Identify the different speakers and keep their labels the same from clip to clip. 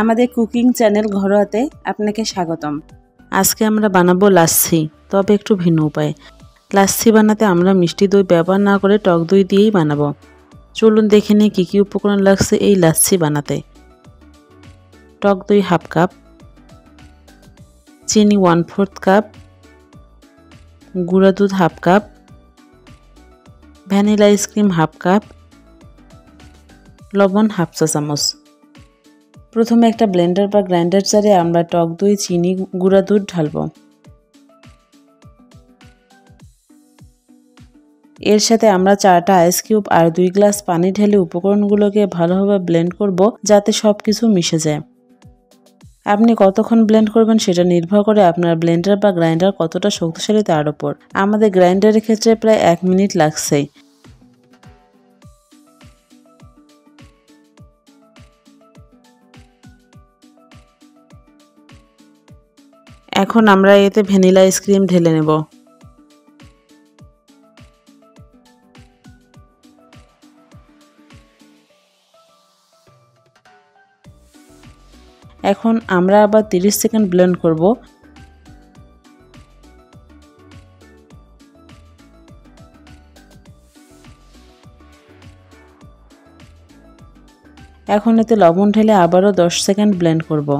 Speaker 1: আমাদের cooking channel ঘরোয়াতে আপনাকে স্বাগতম।
Speaker 2: আজকে আমরা বানাবো লাচ্ছি, তবে একটু ভিন্ন উপায়ে। লাচ্ছি বানাতে আমরা মিষ্টি দই ব্যবহার না করে টক দই দিয়েই বানাবো। চলুন দেখে নিই কী কী উপকরণ লাগছে এই লাচ্ছি বানাতে। টক দই হাফ কাপ, চিনি 1/4 কাপ, গুঁড়া দুধ half cup, vanilla ice cream half cup, লবণ হাফ চা চামচ। প্রথমে একটা ব্লেন্ডার বা গ্রাইন্ডার জারে আমরা টক দই, চিনি, গুঁড়া দুধ ঢালবো। এর সাথে আমরা 4টা আইস কিউব আর 2 গ্লাস পানি ঢেলে উপকরণগুলোকে ভালোভাবে ব্লেন্ড করব, যাতে সব কিছু মিশে যায়। আপনি কতক্ষণ ব্লেন্ড করবেন সেটা নির্ভর করে আপনার ব্লেন্ডার বা গ্রাইন্ডার কতটা শক্তিশালী তার উপর। আমাদের গ্রাইন্ডারের ক্ষেত্রে প্রায় 1 মিনিট লাগছে। এখন আমরা এতে ভ্যানিলা আইসক্রিম ঢেলে নেব। এখন আমরা আবার 30 সেকেন্ড ব্লেন্ড করব। এখন এতে লবণ ঢেলে আবারও 10 সেকেন্ড ব্লেন্ড করব।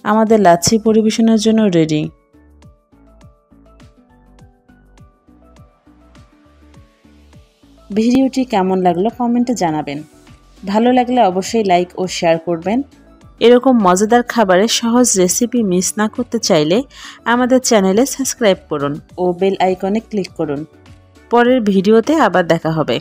Speaker 2: আমাদের লাচ্ছি পরিবেশনের জন্য রেডি। ভিডিওটি কেমন লাগলো কমেন্টে জানাবেন। ভালো লাগলে অবশ্যই লাইক ও শেয়ার করবেন। এরকম মজাদার খাবারের সহজ রেসিপি মিস না করতে চাইলে আমাদের চ্যানেলে সাবস্ক্রাইব করুন ও বেল আইকনে ক্লিক করুন। পরের ভিডিওতে আবার দেখা হবে।